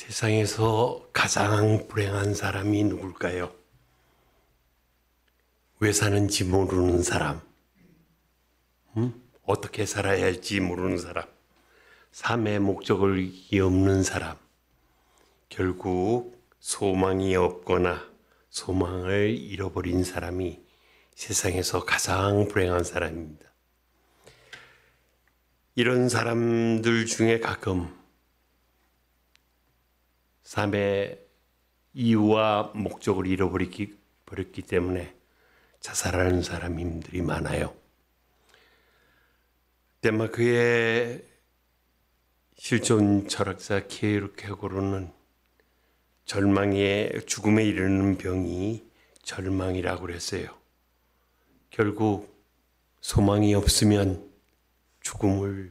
세상에서 가장 불행한 사람이 누굴까요? 왜 사는지 모르는 사람, 어떻게 살아야 할지 모르는 사람, 삶의 목적이 없는 사람, 결국 소망이 없거나 소망을 잃어버린 사람이 세상에서 가장 불행한 사람입니다. 이런 사람들 중에 가끔 삶의 이유와 목적을 잃어버렸기 때문에 자살하는 사람들이 많아요. 덴마크의 실존 철학자 키에르케고르는 죽음에 이르는 병이 절망이라고 그랬어요. 결국 소망이 없으면 죽음으로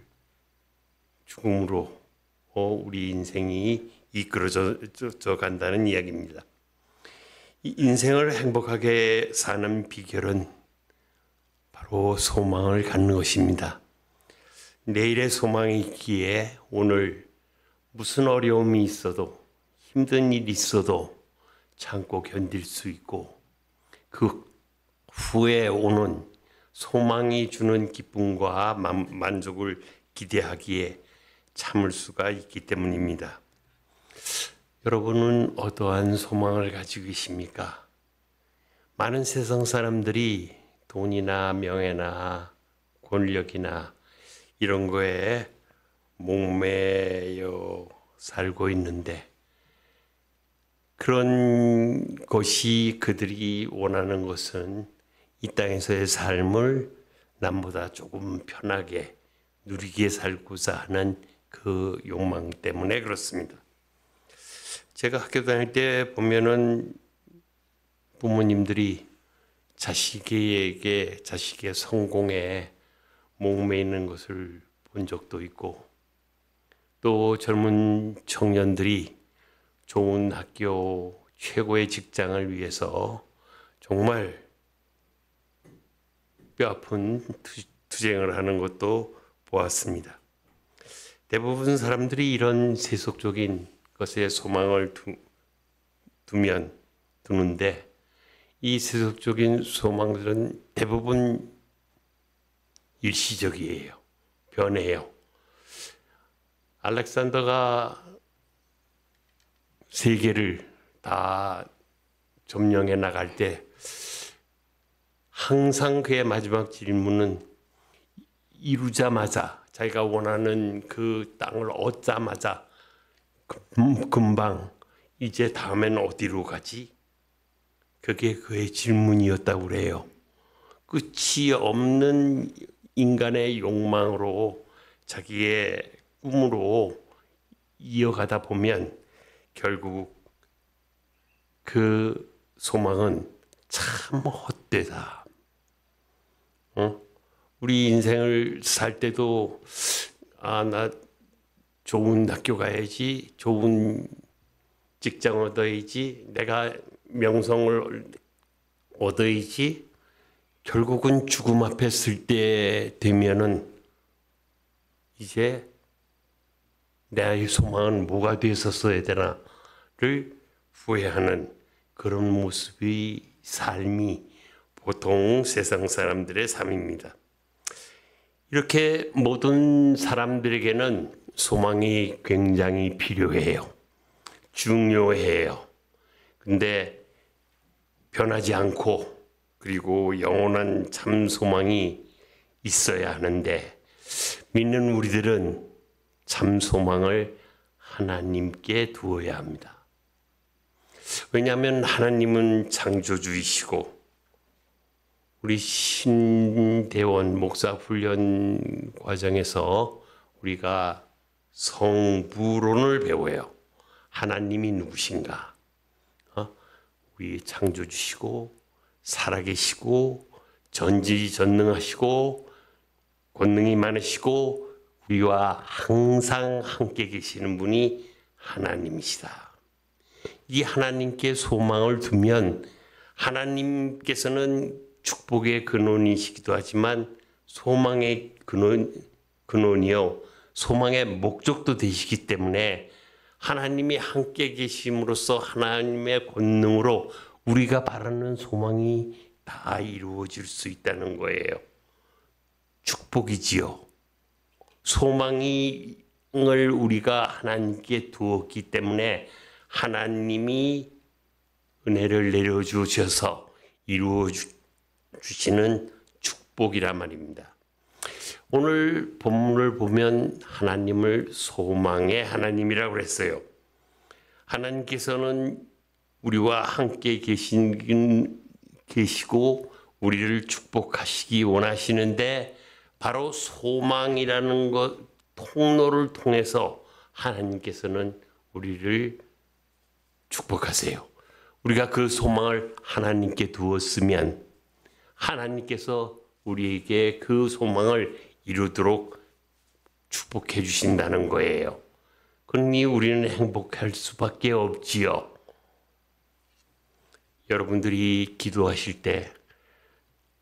우리 인생이 이끌어져 간다는 이야기입니다. 이 인생을 행복하게 사는 비결은 바로 소망을 갖는 것입니다. 내일의 소망이 있기에 오늘 무슨 어려움이 있어도 힘든 일이 있어도 참고 견딜 수 있고 그 후에 오는 소망이 주는 기쁨과 만족을 기대하기에 참을 수가 있기 때문입니다. 여러분은 어떠한 소망을 가지고 계십니까? 많은 세상 사람들이 돈이나 명예나 권력이나 이런 거에 목매여 살고 있는데 그런 것이 그들이 원하는 것은 이 땅에서의 삶을 남보다 조금 편하게 누리게 살고자 하는 그 욕망 때문에 그렇습니다. 제가 학교 다닐 때 보면은 부모님들이 자식의 성공에 목매이는 것을 본 적도 있고 또 젊은 청년들이 좋은 학교 최고의 직장을 위해서 정말 뼈아픈 투쟁을 하는 것도 보았습니다. 대부분 사람들이 이런 세속적인 것에 소망을 두는데 이 세속적인 소망들은 대부분 일시적이에요. 변해요. 알렉산더가 세계를 다 점령해 나갈 때 항상 그의 마지막 질문은 이루자마자 자기가 원하는 그 땅을 얻자마자 금방 이제 다음엔 어디로 가지? 그게 그의 질문이었다고 그래요. 끝이 없는 인간의 욕망으로 자기의 꿈으로 이어가다 보면 결국 그 소망은 참 헛되다. 우리 인생을 살 때도 나 좋은 학교 가야지, 좋은 직장 얻어야지, 내가 명성을 얻어야지. 결국은 죽음 앞에 설 때 되면은 이제 내 소망은 뭐가 되었어야 되나를 후회하는 그런 모습의 삶이 보통 세상 사람들의 삶입니다. 이렇게 모든 사람들에게는 소망이 굉장히 필요해요. 중요해요. 근데 변하지 않고 그리고 영원한 참 소망이 있어야 하는데 믿는 우리들은 참 소망을 하나님께 두어야 합니다. 왜냐하면 하나님은 창조주이시고 우리 신대원 목사 훈련 과정에서 우리가 성부론을 배워요. 하나님이 누구신가? 우리 창조주시고 살아계시고 전지전능하시고 권능이 많으시고 우리와 항상 함께 계시는 분이 하나님이시다. 이 하나님께 소망을 두면 하나님께서는 축복의 근원이시기도 하지만 소망의 근원이요 소망의 목적도 되시기 때문에 하나님이 함께 계심으로써 하나님의 권능으로 우리가 바라는 소망이 다 이루어질 수 있다는 거예요. 축복이지요. 소망을 우리가 하나님께 두었기 때문에 하나님이 은혜를 내려주셔서 이루어 주시는 축복이란 말입니다. 오늘 본문을 보면 하나님을 소망의 하나님이라고 그랬어요. 하나님께서는 우리와 함께 계시고 우리를 축복하시기 원하시는데 바로 소망이라는 것 통로를 통해서 하나님께서는 우리를 축복하세요. 우리가 그 소망을 하나님께 두었으면 하나님께서 우리에게 그 소망을 이루도록 축복해 주신다는 거예요. 그러니 우리는 행복할 수밖에 없지요. 여러분들이 기도하실 때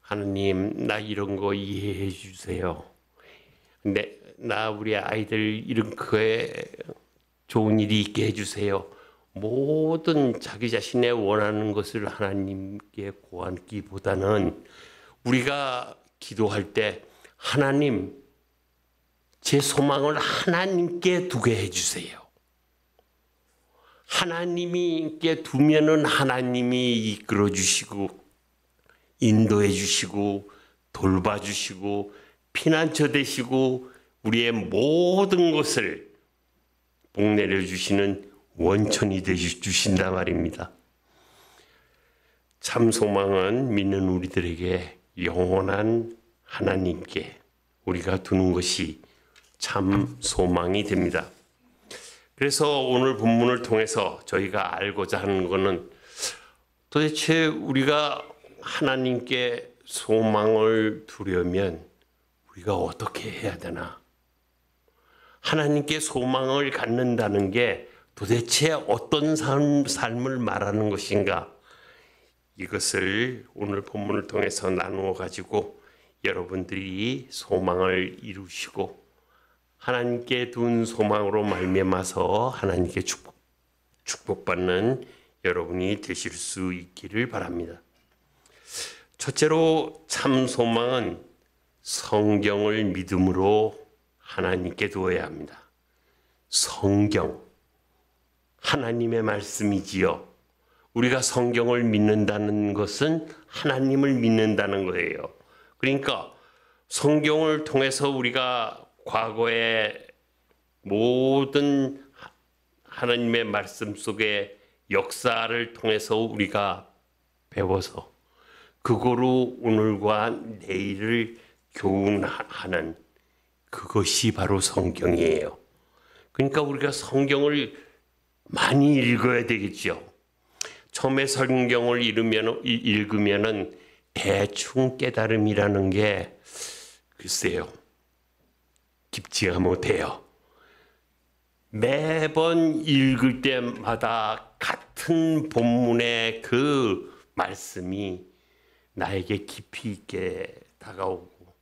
하나님 나 이런 거 이해해 주세요. 근데 나 우리 아이들 이런 거에 좋은 일이 있게 해주세요. 모든 자기 자신의 원하는 것을 하나님께 구하기보다는 우리가 기도할 때 하나님 제 소망을 하나님께 두게 해주세요. 하나님께 두면은 하나님이 이끌어 주시고 인도해 주시고 돌봐주시고 피난처 되시고 우리의 모든 것을 복내려 주시는 원천이 되주신단 말입니다. 참 소망은 믿는 우리들에게 영원한 하나님께 우리가 두는 것이 참 소망이 됩니다. 그래서 오늘 본문을 통해서 저희가 알고자 하는 것은 도대체 우리가 하나님께 소망을 두려면 우리가 어떻게 해야 되나? 하나님께 소망을 갖는다는 게 도대체 어떤 삶을 말하는 것인가? 이것을 오늘 본문을 통해서 나누어 가지고 여러분들이 소망을 이루시고 하나님께 둔 소망으로 말미암아서 하나님께 축복받는 여러분이 되실 수 있기를 바랍니다. 첫째로 참 소망은 성경을 믿음으로 하나님께 두어야 합니다. 성경, 하나님의 말씀이지요. 우리가 성경을 믿는다는 것은 하나님을 믿는다는 거예요. 그러니까 성경을 통해서 우리가 과거의 모든 하나님의 말씀 속의 역사를 통해서 우리가 배워서 그거로 오늘과 내일을 교훈하는 그것이 바로 성경이에요. 그러니까 우리가 성경을 많이 읽어야 되겠죠. 처음에 성경을 읽으면은 대충 깨달음이라는 게 글쎄요, 깊지가 못해요. 매번 읽을 때마다 같은 본문의 그 말씀이 나에게 깊이 있게 다가오고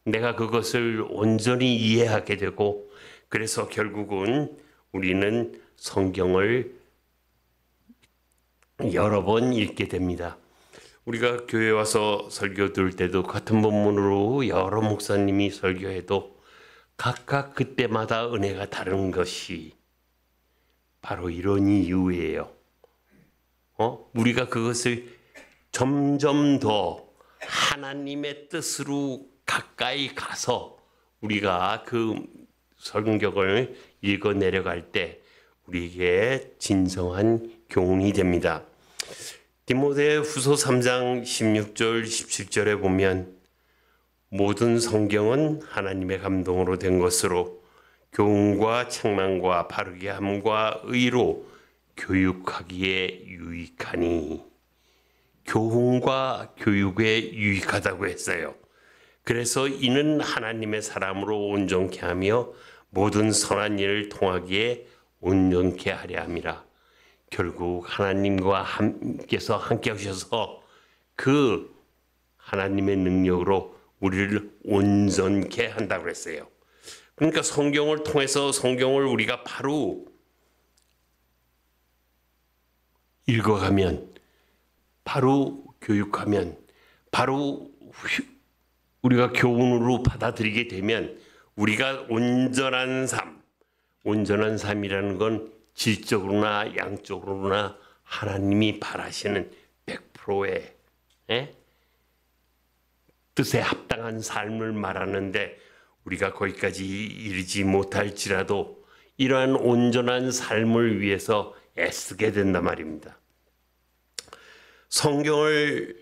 내가 그것을 온전히 이해하게 되고 그래서 결국은 우리는 성경을 여러 번 읽게 됩니다. 우리가 교회 와서 설교 들을 때도 같은 본문으로 여러 목사님이 설교해도 각각 그때마다 은혜가 다른 것이 바로 이런 이유예요. 우리가 그것을 점점 더 하나님의 뜻으로 가까이 가서 우리가 그 성경을 읽어 내려갈 때 우리에게 진정한 교훈이 됩니다. 디모데후서 3장 16절 17절에 보면 모든 성경은 하나님의 감동으로 된 것으로 교훈과 책망과 바르게 함과 의로 교육하기에 유익하니 교훈과 교육에 유익하다고 했어요. 그래서 이는 하나님의 사람으로 온전케 하며 모든 선한 일을 통하기에 온전케 하려 함이라. 결국 하나님과 함께서 함께 하셔서 그 하나님의 능력으로 우리를 온전케 한다고 했어요. 그러니까 성경을 통해서 성경을 우리가 바로 읽어가면, 바로 교육하면, 바로 우리가 교훈으로 받아들이게 되면 우리가 온전한 삶, 온전한 삶이라는 건 질적으로나 양적으로나 하나님이 바라시는 100%의 뜻에 합당한 삶을 말하는데, 우리가 거기까지 이르지 못할지라도 이러한 온전한 삶을 위해서 애쓰게 된단 말입니다. 성경을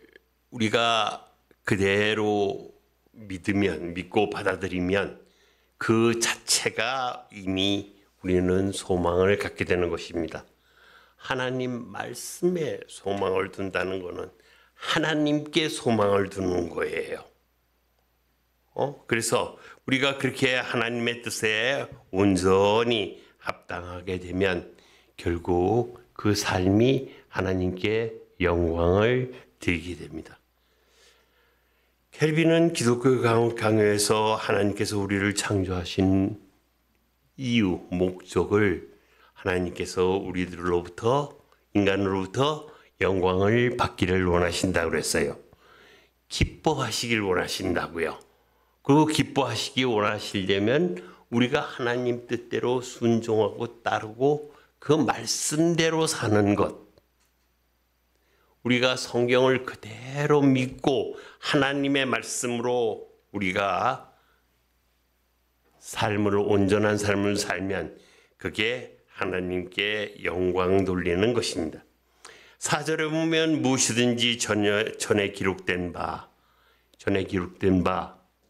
우리가 그대로 믿고 받아들이면 그 자체가 이미 우리는 소망을 갖게 되는 것입니다. 하나님 말씀에 소망을 둔다는 것은 하나님께 소망을 두는 거예요. 그래서 우리가 그렇게 하나님의 뜻에 온전히 합당하게 되면 결국 그 삶이 하나님께 영광을 드리게 됩니다. 켈빈은 기독교 강요에서 하나님께서 우리를 창조하신 이유, 목적을 하나님께서 우리들로부터, 인간으로부터 영광을 받기를 원하신다고 그랬어요. 기뻐하시길 원하신다고요. 그리고 기뻐하시기 원하시려면 우리가 하나님 뜻대로 순종하고 따르고 그 말씀대로 사는 것, 우리가 성경을 그대로 믿고 하나님의 말씀으로 우리가 온전한 삶을 살면 그게 하나님께 영광 돌리는 것입니다. 4절에 보면 무엇이든지 전에 기록된 바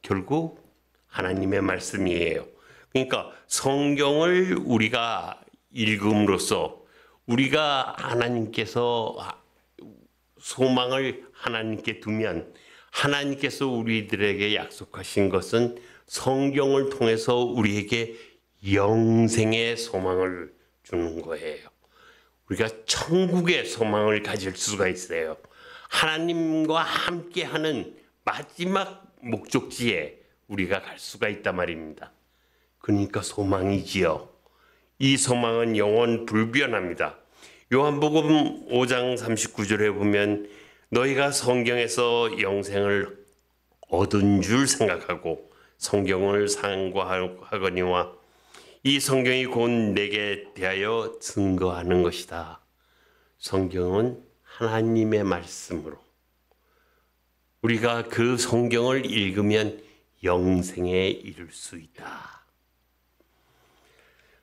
결국 하나님의 말씀이에요. 그러니까 성경을 우리가 읽음으로써 우리가 하나님께서 소망을 하나님께 두면 하나님께서 우리들에게 약속하신 것은 성경을 통해서 우리에게 영생의 소망을 주는 거예요. 우리가 천국의 소망을 가질 수가 있어요. 하나님과 함께하는 마지막 목적지에 우리가 갈 수가 있단 말입니다. 그러니까 소망이지요. 이 소망은 영원 불변합니다. 요한복음 5장 39절에 보면 너희가 성경에서 영생을 얻은 줄 생각하고 성경을 상고하거니와 이 성경이 곧 내게 대하여 증거하는 것이다. 성경은 하나님의 말씀으로 우리가 그 성경을 읽으면 영생에 이를 수 있다.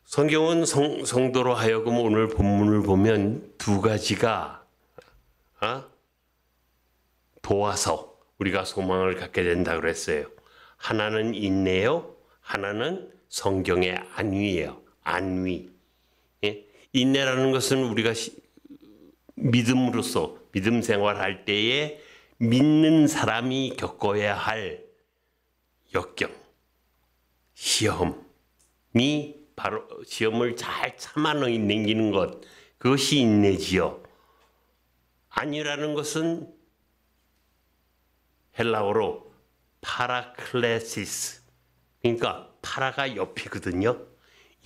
성경은 성도로 하여금 오늘 본문을 보면 두 가지가 도와서 우리가 소망을 갖게 된다고 그랬어요. 하나는 인내요, 하나는 성경의 안위예요. 안위. 인내라는 것은 우리가 믿음으로써 믿음 생활할 때에 믿는 사람이 겪어야 할 역경, 시험이 바로 시험을 잘 참아내기는 것, 그것이 인내지요. 안위라는 것은 헬라어로 파라클레시스, 그러니까 파라가 옆이거든요.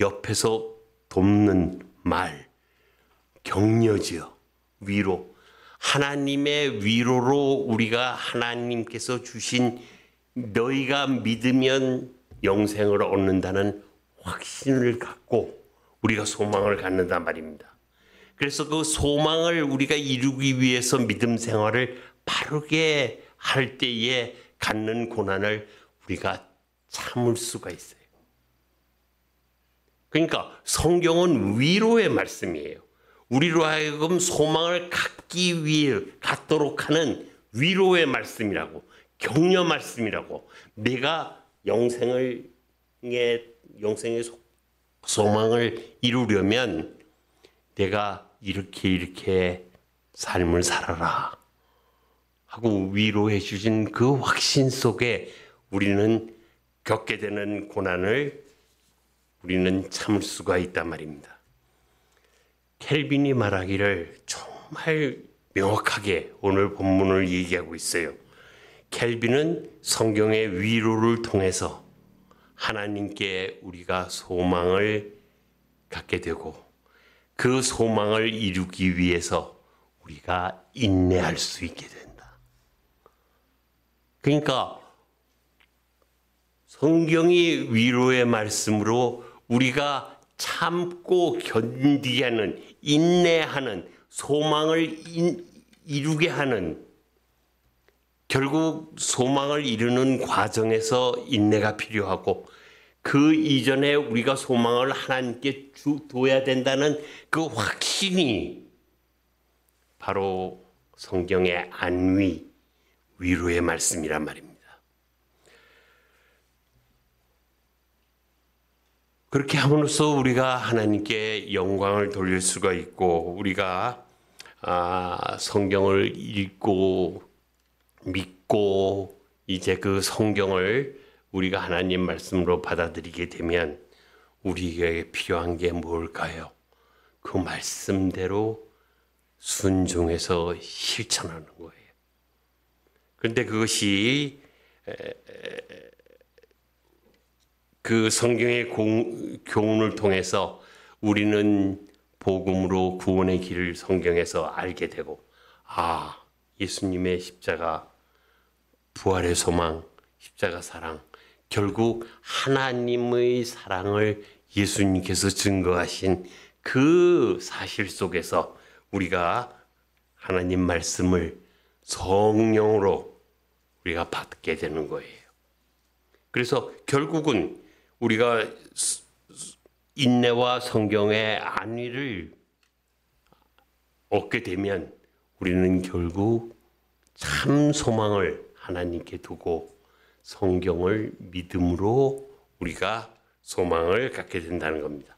옆에서 돕는 말, 격려지요. 위로. 하나님의 위로로 우리가 하나님께서 주신 너희가 믿으면 영생을 얻는다는 확신을 갖고 우리가 소망을 갖는단 말입니다. 그래서 그 소망을 우리가 이루기 위해서 믿음 생활을 바르게 할 때에 갖는 고난을 우리가 참을 수가 있어요. 그러니까 성경은 위로의 말씀이에요. 우리로 하여금 소망을 갖도록 하는 위로의 말씀이라고, 격려 말씀이라고. 내가 영생의 소망을 이루려면 내가 이렇게 삶을 살아라 하고 위로해 주신 그 확신 속에 우리는 겪게 되는 고난을 우리는 참을 수가 있단 말입니다. 켈빈이 말하기를 정말 명확하게 오늘 본문을 얘기하고 있어요. 켈빈은 성경의 위로를 통해서 하나님께 우리가 소망을 갖게 되고 그 소망을 이루기 위해서 우리가 인내할 수 있게 된다. 그러니까 성경이 위로의 말씀으로 우리가 참고 견디게 하는, 인내하는, 소망을 이루게 하는, 결국 소망을 이루는 과정에서 인내가 필요하고 그 이전에 우리가 소망을 하나님께 둬야 된다는 그 확신이 바로 성경의 안위, 위로의 말씀이란 말입니다. 그렇게 함으로써 우리가 하나님께 영광을 돌릴 수가 있고 우리가 성경을 읽고 믿고 이제 그 성경을 우리가 하나님 말씀으로 받아들이게 되면 우리에게 필요한 게 뭘까요? 그 말씀대로 순종해서 실천하는 거예요. 그런데 그것이 그 성경의 교훈을 통해서 우리는 복음으로 구원의 길을 성경에서 알게 되고 예수님의 십자가, 부활의 소망, 십자가 사랑, 결국 하나님의 사랑을 예수님께서 증거하신 그 사실 속에서 우리가 하나님 말씀을 성령으로 우리가 받게 되는 거예요. 그래서 결국은 우리가 인내와 성경의 안위를 얻게 되면 우리는 결국 참 소망을 하나님께 두고 성경을 믿음으로 우리가 소망을 갖게 된다는 겁니다.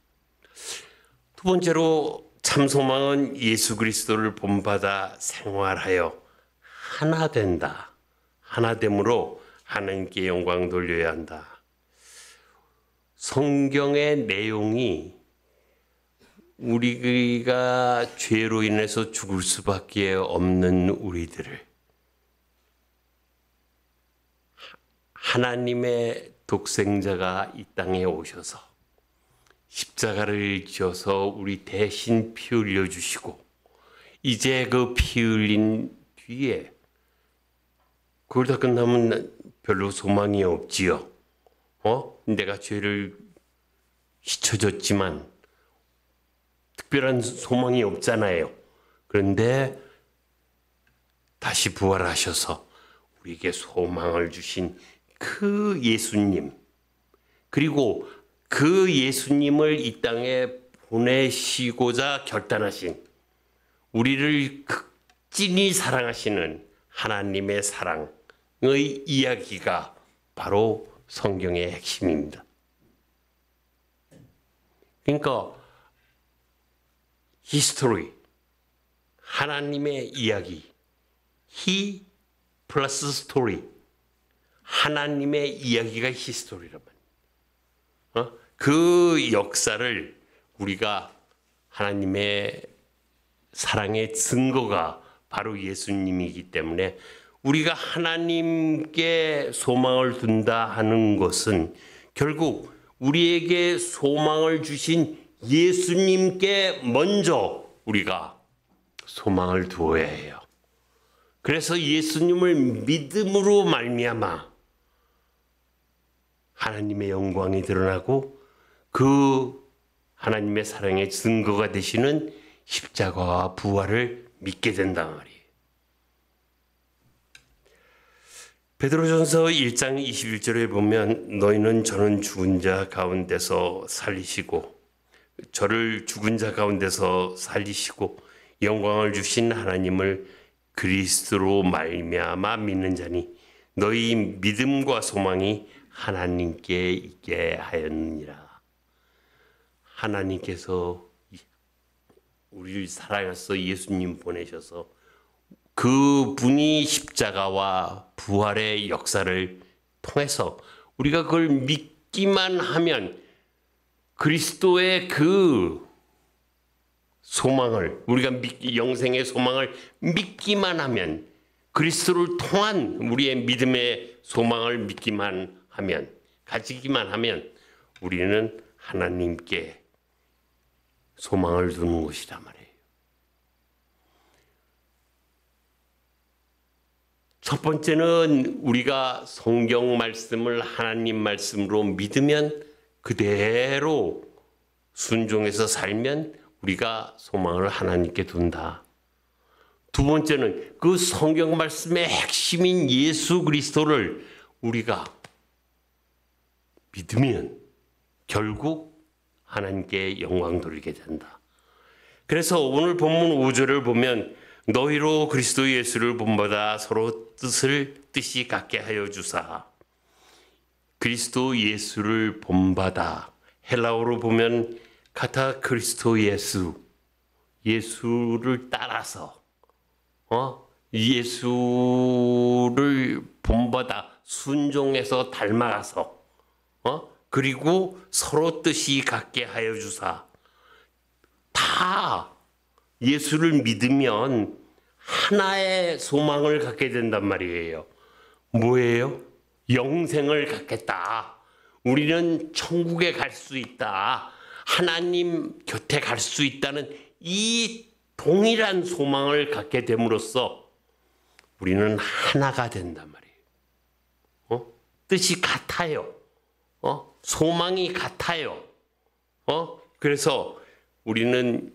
두 번째로 참 소망은 예수 그리스도를 본받아 생활하여 하나 된다. 하나됨으로 하나님께 영광 돌려야 한다. 성경의 내용이 우리가 죄로 인해서 죽을 수밖에 없는 우리들을 하나님의 독생자가 이 땅에 오셔서 십자가를 지어서 우리 대신 피 흘려주시고 이제 그 피 흘린 뒤에 그걸 다 끝나면 별로 소망이 없지요. 내가 죄를 잊혀졌지만 특별한 소망이 없잖아요. 그런데 다시 부활하셔서 우리에게 소망을 주신 그 예수님, 그리고 그 예수님을 이 땅에 보내시고자 결단하신 우리를 극진히 사랑하시는 하나님의 사랑의 이야기가 바로 성경의 핵심입니다. 그러니까 히스토리, 하나님의 이야기, 히 플러스 스토리, 하나님의 이야기가 히스토리란 말이에요. 그 역사를 우리가 하나님의 사랑의 증거가 바로 예수님이기 때문에 우리가 하나님께 소망을 둔다 하는 것은 결국 우리에게 소망을 주신 예수님께 먼저 우리가 소망을 두어야 해요. 그래서 예수님을 믿음으로 말미암아 하나님의 영광이 드러나고 그 하나님의 사랑의 증거가 되시는 십자가와 부활을 믿게 된단 말이에요. 베드로전서 1장 21절에 보면 너희는 저는 죽은 자 가운데서 살리시고 저를 죽은 자 가운데서 살리시고 영광을 주신 하나님을 그리스도로 말미암아 믿는 자니 너희 믿음과 소망이 하나님께 있게 하였느니라. 하나님께서 우리를 사랑해서 예수님 보내셔서 그 분이 십자가와 부활의 역사를 통해서 우리가 그걸 믿기만 하면 그리스도의 그 소망을 우리가 영생의 소망을 믿기만 하면 그리스도를 통한 우리의 믿음의 소망을 믿기만 하면 가지기만 하면 우리는 하나님께 소망을 두는 것이다 말이에요. 첫 번째는 우리가 성경 말씀을 하나님 말씀으로 믿으면 그대로 순종해서 살면 우리가 소망을 하나님께 둔다. 두 번째는 그 성경 말씀의 핵심인 예수 그리스도를 우리가 믿으면 결국 하나님께 영광 돌리게 된다. 그래서 오늘 본문 5절을 보면 너희로 그리스도 예수를 본받아 서로 뜻이 같게 하여 주사. 그리스도 예수를 본받아, 헬라어로 보면 카타 그리스도 예수, 예수를 따라서 예수를 본받아 순종해서 닮아가서 그리고 서로 뜻이 같게 하여 주사. 다 예수를 믿으면 하나의 소망을 갖게 된단 말이에요. 뭐예요? 영생을 갖겠다. 우리는 천국에 갈 수 있다. 하나님 곁에 갈 수 있다는 이 동일한 소망을 갖게 됨으로써 우리는 하나가 된단 말이에요. 뜻이 같아요. 소망이 같아요. 그래서 우리는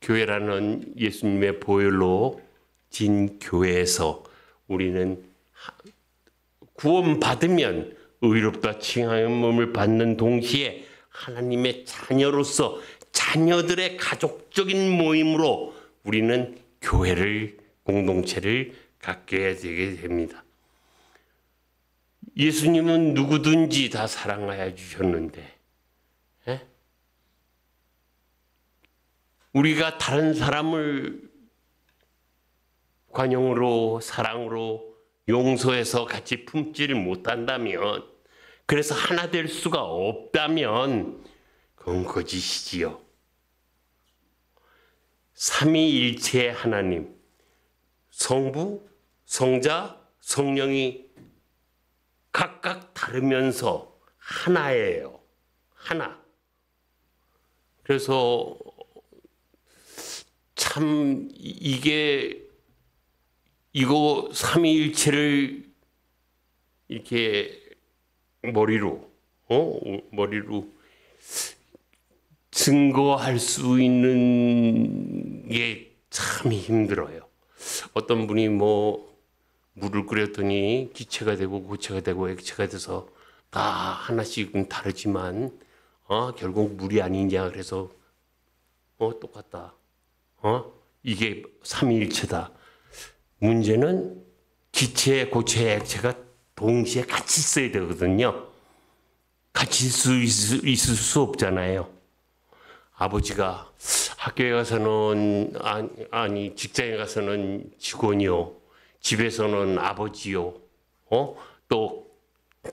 교회라는 예수님의 보혈로 진 교회에서 우리는 구원받으면 의롭다 칭함을 받는 동시에 하나님의 자녀로서 자녀들의 가족적인 모임으로 우리는 교회를, 공동체를 갖게 되게 됩니다. 예수님은 누구든지 다 사랑하여 주셨는데 우리가 다른 사람을 관용으로, 사랑으로 용서해서 같이 품지를 못한다면, 그래서 하나 될 수가 없다면 그건 거짓이지요. 삼위일체의 하나님, 성부, 성자, 성령이 각각 다르면서 하나예요. 하나. 그래서 참 이거 삼위일체를 이렇게 머리로 증거할 수 있는 게 참 힘들어요. 어떤 분이 물을 끓였더니 기체가 되고 고체가 되고 액체가 돼서 다 하나씩은 다르지만 결국 물이 아니냐 그래서 똑같다. 이게 삼위일체다. 문제는 기체, 고체, 액체가 동시에 같이 있어야 되거든요. 같이 있을 수 없잖아요. 아버지가 학교에 가서는 아니 직장에 가서는 직원이요, 집에서는 아버지요, 또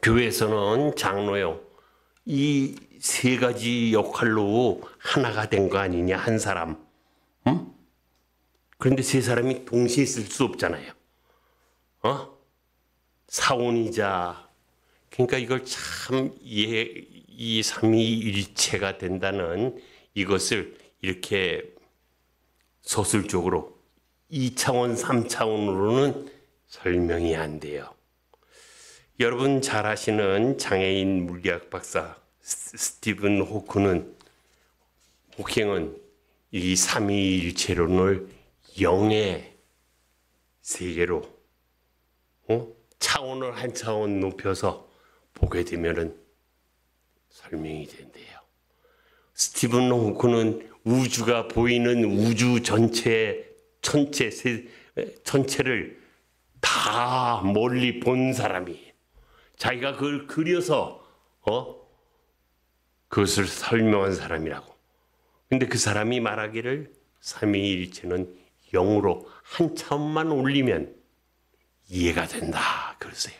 교회에서는 장로요. 이 세 가지 역할로 하나가 된 거 아니냐, 한 사람. 그런데 세 사람이 동시에 있을 수 없잖아요. 사원이자. 그러니까 이걸 참 이 삼위일체가 된다는 이것을 이렇게 서술적으로 2차원, 3차원으로는 설명이 안 돼요. 여러분 잘 아시는 장애인 물리학 박사 스티븐 호킹은 이 삼위일체론을 영의 세계로 차원을 한 차원 높여서 보게 되면은 설명이 된대요. 스티븐 호킹은 우주가 보이는 우주 전체를 다 멀리 본 사람이에요. 자기가 그걸 그려서 그것을 설명한 사람이라고. 근데 그 사람이 말하기를 삼위일체는 영으로 한 차원만 올리면 이해가 된다 그러세요.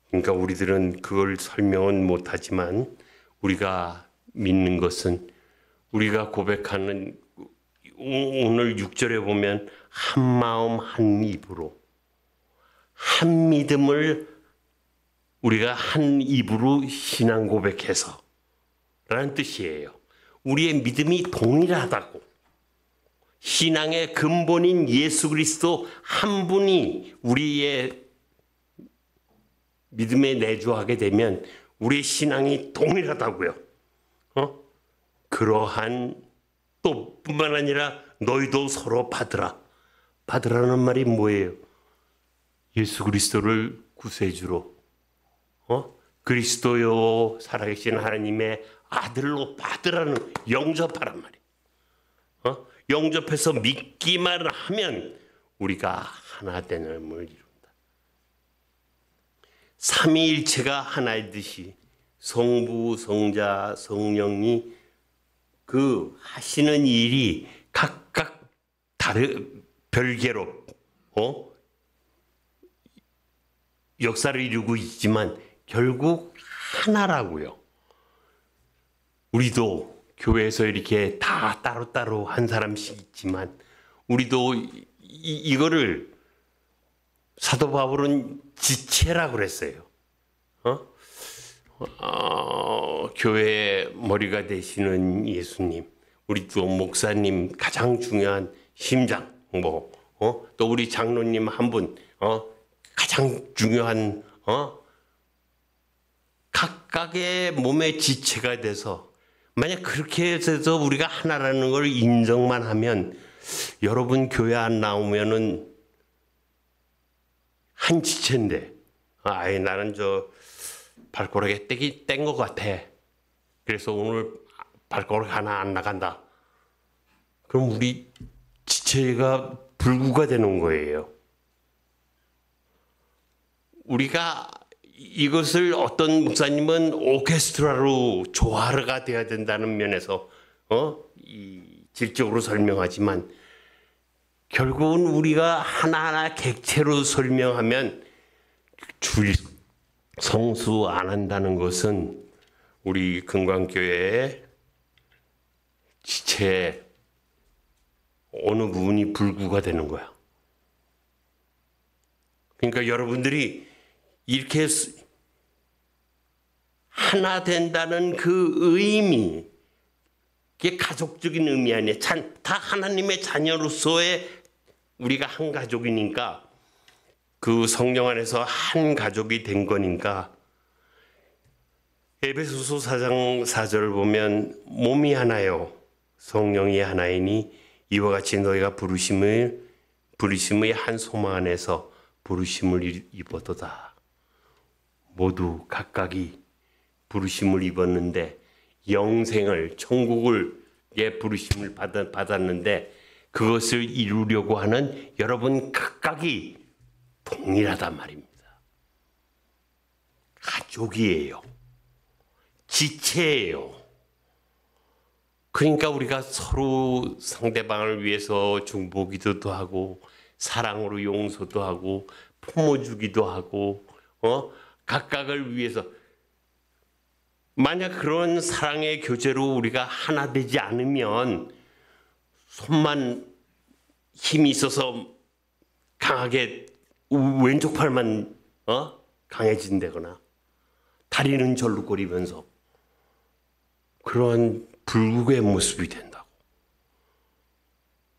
그러니까 우리들은 그걸 설명은 못하지만 우리가 믿는 것은, 우리가 고백하는 오늘 6절에 보면 한 마음 한 입으로, 한 믿음을 우리가 한 입으로 신앙 고백해서 라는 뜻이에요. 우리의 믿음이 동일하다고. 신앙의 근본인 예수 그리스도 한 분이 우리의 믿음에 내주하게 되면 우리의 신앙이 동일하다고요. 그러한 또 뿐만 아니라 너희도 서로 받으라. 받으라는 말이 뭐예요? 예수 그리스도를 구세주로, 그리스도요 살아계신 하나님의 아들로 받으라는, 영접하란 말이에요. 영접해서 믿기만 하면 우리가 하나 되는을 이룬다. 삼위일체가 하나이듯이 성부, 성자, 성령이 그 하시는 일이 각각 별개로 역사를 이루고 있지만 결국 하나라고요. 우리도 교회에서 이렇게 다 따로따로 한 사람씩 있지만 우리도 이거를 사도 바울은 지체라고 그랬어요. 교회의 머리가 되시는 예수님, 우리도 목사님 가장 중요한 심장, 또 우리 장로님 한 분, 가장 중요한 각각의 몸의 지체가 돼서, 만약 그렇게 해서 우리가 하나라는 걸 인정만 하면, 여러분 교회 안 나오면은 한 지체인데, 아예 나는 저 발가락에 뗀 것 같아. 그래서 오늘 발가락 하나 안 나간다. 그럼 우리 지체가 불구가 되는 거예요. 우리가 이것을 어떤 목사님은 오케스트라로 조화가 되어야 된다는 면에서 질적으로 설명하지만, 결국은 우리가 하나하나 객체로 설명하면 성수 안 한다는 것은 우리 금강교회의 지체의 어느 부분이 불구가 되는 거야. 그러니까 여러분들이 이렇게 하나 된다는 그 의미, 그게 가족적인 의미 아니에요. 다 하나님의 자녀로서의 우리가 한 가족이니까, 그 성령 안에서 한 가족이 된 거니까. 에베소서 4장 4절을 보면 몸이 하나요 성령이 하나이니 이와 같이 너희가 부르심의 한 소망 안에서 부르심을 입었도다. 모두 각각이 부르심을 입었는데, 영생을, 천국을 부르심을 받았는데, 그것을 이루려고 하는 여러분 각각이 동일하단 말입니다. 가족이에요. 지체예요. 그러니까 우리가 서로 상대방을 위해서 중보기도도 하고, 사랑으로 용서도 하고, 품어주기도 하고, 각각을 위해서. 만약 그런 사랑의 교제로 우리가 하나 되지 않으면, 손만 힘이 있어서 강하게 왼쪽 팔만 강해진다거나 다리는 절룩거리면서 그런 불국의 모습이 된다고.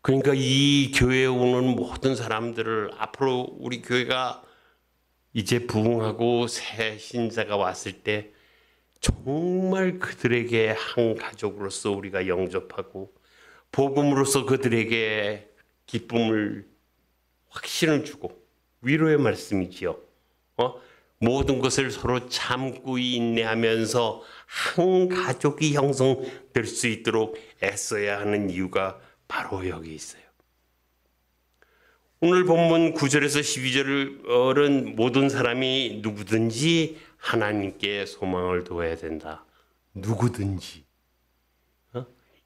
그러니까 이 교회에 오는 모든 사람들을, 앞으로 우리 교회가 이제 부흥하고 새 신자가 왔을 때 정말 그들에게 한 가족으로서 우리가 영접하고, 복음으로서 그들에게 기쁨을, 확신을 주고, 위로의 말씀이지요. 모든 것을 서로 참고 인내하면서 한 가족이 형성될 수 있도록 애써야 하는 이유가 바로 여기 있어요. 오늘 본문 9절에서 12절은 모든 사람이 누구든지 하나님께 소망을 둬야 된다. 누구든지.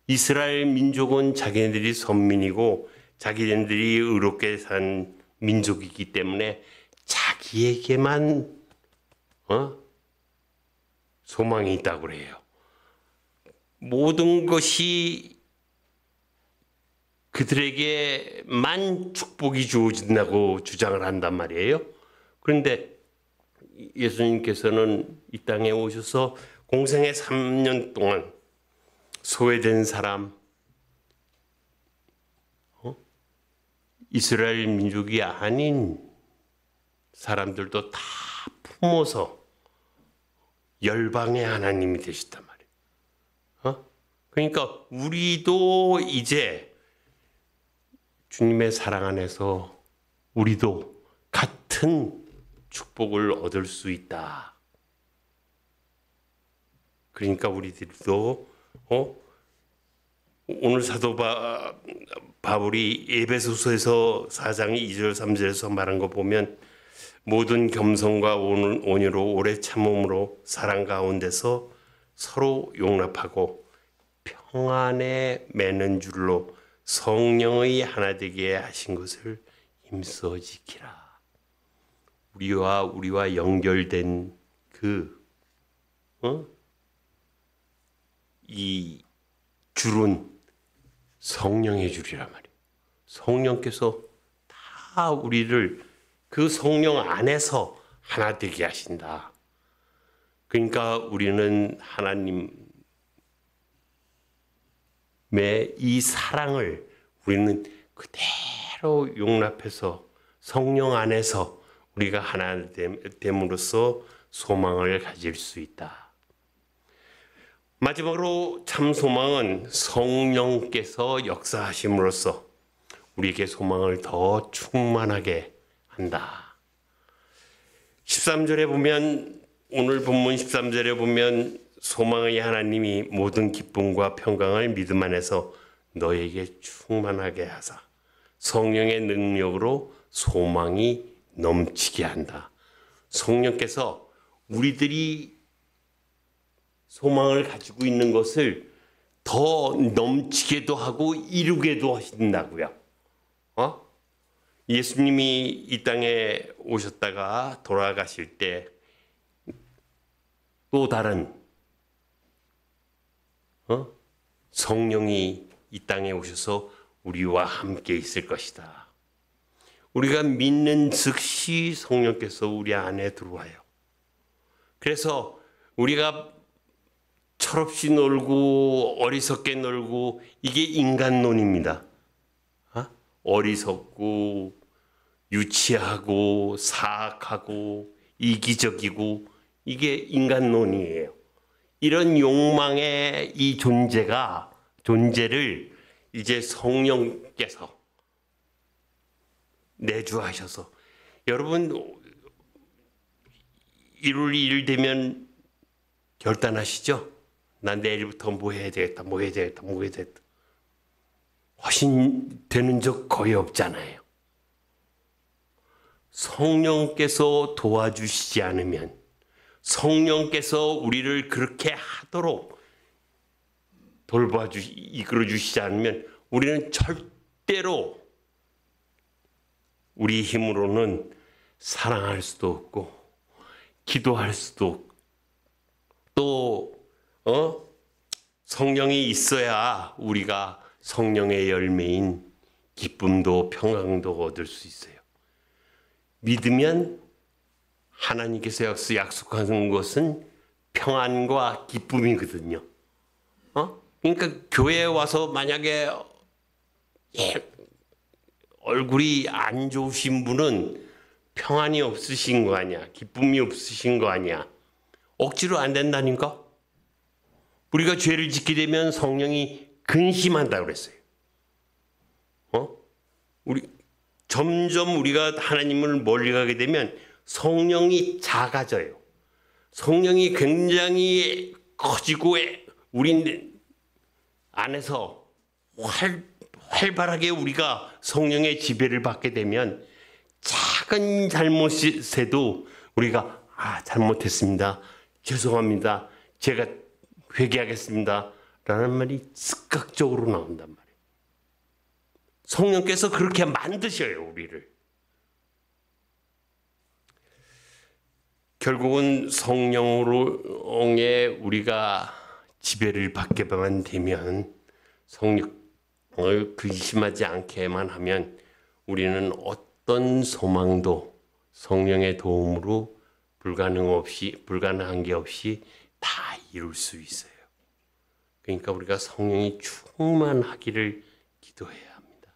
이스라엘 민족은 자기네들이 선민이고 자기네들이 의롭게 산 민족이기 때문에 자기에게만 소망이 있다고 그래요. 모든 것이 그들에게만 축복이 주어진다고 주장을 한단 말이에요. 그런데 예수님께서는 이 땅에 오셔서 공생의 3년 동안 소외된 사람, 이스라엘 민족이 아닌 사람들도 다 품어서 열방의 하나님이 되셨단 말이에요. 그러니까 우리도 이제 주님의 사랑 안에서 우리도 같은 축복을 얻을 수 있다. 그러니까 우리들도 오늘 사도 바울이 에베소서에서 4장 2절 3절에서 말한 거 보면 모든 겸손과 온유로 오래 참음으로 사랑 가운데서 서로 용납하고 평안에 매는 줄로 성령의 하나 되게 하신 것을 힘써 지키라. 우리와 연결된 이 줄은 성령의 줄이란 말이에요. 성령께서 다 우리를 그 성령 안에서 하나 되게 하신다. 그러니까 우리는 하나님의 이 사랑을 우리는 그대로 용납해서 성령 안에서 우리가 하나 됨으로써 소망을 가질 수 있다. 마지막으로 참 소망은 성령께서 역사하심으로써 우리에게 소망을 더 충만하게 한다. 13절에 보면 오늘 본문 13절에 보면 소망의 하나님이 모든 기쁨과 평강을 믿음 안에서 너에게 충만하게 하사 성령의 능력으로 소망이 넘치게 한다. 성령께서 우리들이 소망을 가지고 있는 것을 더 넘치게도 하고 이루게도 하신다고요. 예수님이 이 땅에 오셨다가 돌아가실 때 또 다른 성령이 이 땅에 오셔서 우리와 함께 있을 것이다. 우리가 믿는 즉시 성령께서 우리 안에 들어와요. 그래서 우리가 철없이 놀고 어리석게 놀고 이게 인간론입니다. 어리석고 유치하고 사악하고 이기적이고 이게 인간론이에요. 이런 욕망의 이 존재를 이제 성령께서 내주하셔서 여러분 1월 2일 되면 결단하시죠? 난 내일부터 뭐 해야 되겠다. 허신되는 적 거의 없잖아요. 성령께서 도와주시지 않으면 성령께서 우리를 그렇게 하도록 이끌어 주시지 않으면 우리는 절대로 우리 힘으로는 사랑할 수도 없고 기도할 수도 없고 또 성령이 있어야 우리가 성령의 열매인 기쁨도 평강도 얻을 수 있어요. 믿으면 하나님께서 약속하는 것은 평안과 기쁨이거든요. 그러니까 교회에 와서 만약에 얼굴이 안 좋으신 분은 평안이 없으신 거 아니야. 기쁨이 없으신 거 아니야. 억지로 안 된다니까. 우리가 죄를 짓게 되면 성령이 근심한다고 그랬어요. 점점 우리가 하나님을 멀리 가게 되면 성령이 작아져요. 성령이 굉장히 커지고 우리 안에서 활발하게 우리가 성령의 지배를 받게 되면 작은 잘못에도 우리가 잘못했습니다. 죄송합니다. 제가 회개하겠습니다. 라는 말이 즉각적으로 나온단 말이에요. 성령께서 그렇게 만드셔요, 우리를. 결국은 성령의 우리가 지배를 받게만 되면 성령을 근심하지 않게만 하면 우리는 어떤 소망도 성령의 도움으로 불가능한 게 없이 다 이룰 수 있어요. 그러니까 우리가 성령이 충만하기를 기도해야 합니다.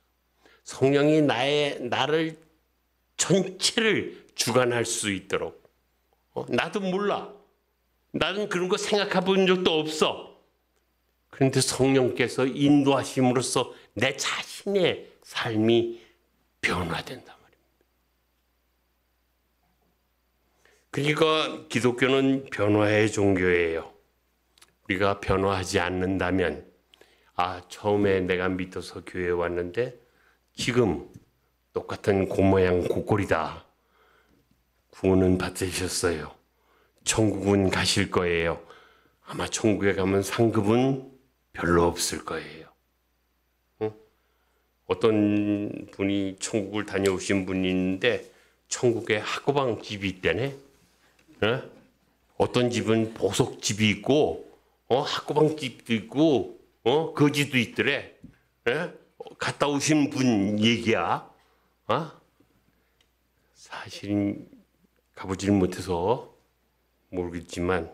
성령이 나를 전체를 주관할 수 있도록. 나도 몰라. 나는 그런 거 생각해 본 적도 없어. 그런데 성령께서 인도하심으로써 내 자신의 삶이 변화된단 말입니다. 그러니까 기독교는 변화의 종교예요. 우리가 변화하지 않는다면, 처음에 내가 믿어서 교회에 왔는데 지금 똑같은 고모양 고꼴이다. 구원은 받으셨어요. 천국은 가실 거예요. 아마 천국에 가면 상급은 별로 없을 거예요. 어떤 분이 천국을 다녀오신 분이 있는데 천국에 학고방 집이 있대네. 어떤 집은 보석집이 있고 학고방 집도 있고 거지도 있더래. 갔다 오신 분 얘기야. 사실은 가보질 못해서 모르겠지만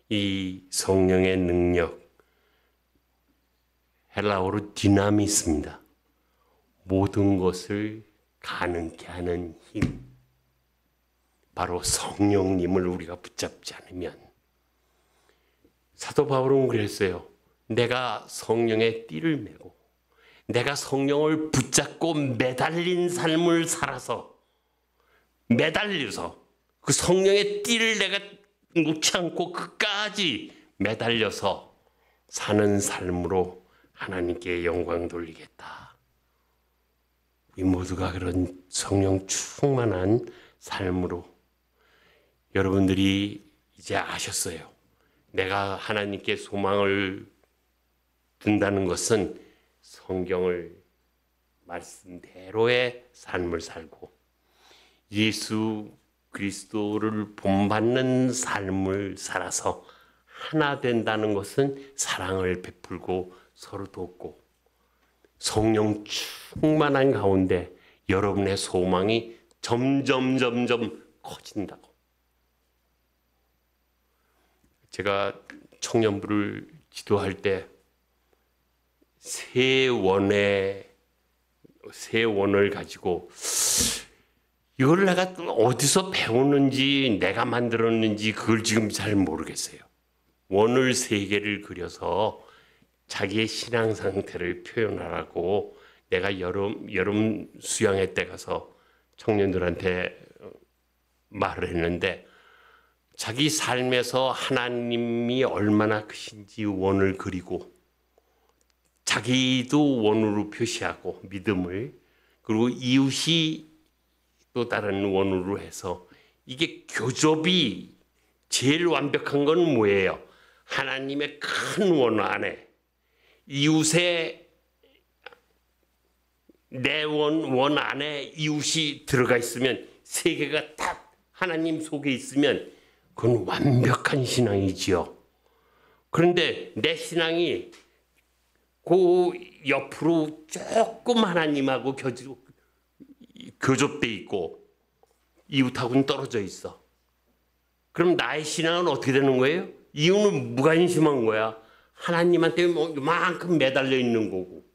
이 성령의 능력, 헬라어로 디나미스입니다. 모든 것을 가능케 하는 힘. 바로 성령님을 우리가 붙잡지 않으면, 사도 바울은 그랬어요. 내가 성령의 띠를 메고 내가 성령을 붙잡고 매달린 삶을 살아서, 매달려서 그 성령의 띠를 내가 놓지 않고 끝까지 매달려서 사는 삶으로 하나님께 영광 돌리겠다. 우리 모두가 그런 성령 충만한 삶으로, 여러분들이 이제 아셨어요. 내가 하나님께 소망을 둔다는 것은 성경을 말씀대로의 삶을 살고 예수 그리스도를 본받는 삶을 살아서 하나 된다는 것은 사랑을 베풀고 서로 돕고 성령 충만한 가운데 여러분의 소망이 점점 커진다고. 제가 청년부를 지도할 때 세 원을 가지고 이걸 내가 어디서 배웠는지 내가 만들었는지 그걸 지금 잘 모르겠어요. 원을 3개를 그려서 자기의 신앙 상태를 표현하라고 내가 여름 수양회 때 가서 청년들한테 말을 했는데, 자기 삶에서 하나님이 얼마나 크신지 원을 그리고 자기도 원으로 표시하고 믿음을, 그리고 이웃이 또 다른 원으로 해서, 이게 교접이 제일 완벽한 건 뭐예요? 하나님의 큰 원 안에 이웃의 내 원 안에 이웃이 들어가 있으면, 3개가 딱 하나님 속에 있으면 그건 완벽한 신앙이지요. 그런데 내 신앙이 그 옆으로 조금 하나님하고 교접돼 있고 이웃하고는 떨어져 있어. 그럼 나의 신앙은 어떻게 되는 거예요? 이웃은 무관심한 거야. 하나님한테 이만큼 매달려 있는 거고,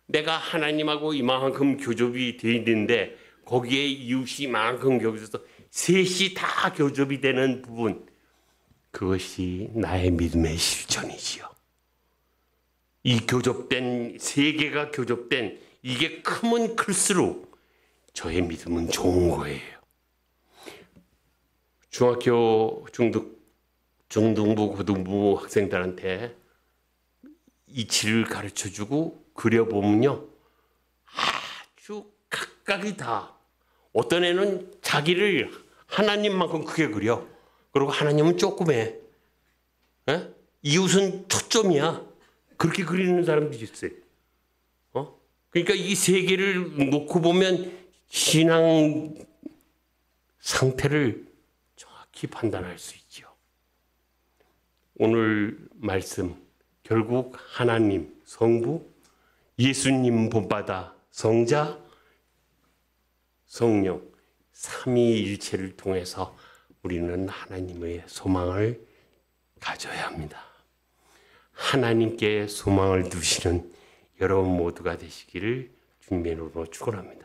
내가 하나님하고 이만큼 교접이 돼 있는데 거기에 이웃이 이만큼 교접해서 셋이 다 교접이 되는 부분, 그것이 나의 믿음의 실천이지요. 이 교접된 3개가 교접된 이게 크면 클수록 저의 믿음은 좋은 거예요. 중학교 중등부 고등부 학생들한테 이치를 가르쳐주고 그려보면요, 아주 각각이 다, 어떤 애는 자기를 하나님만큼 크게 그려. 그리고 하나님은 조그매. 이웃은 초점이야. 그렇게 그리는 사람들이 있어요. 그러니까 이 3개를 놓고 보면 신앙 상태를 정확히 판단할 수 있죠. 오늘 말씀, 결국 하나님, 성부, 예수님 본받아, 성자, 성령, 삼위일체를 통해서 우리는 하나님의 소망을 가져야 합니다. 하나님께 소망을 두시는 여러분 모두가 되시기를 주님의 이름으로 축원합니다.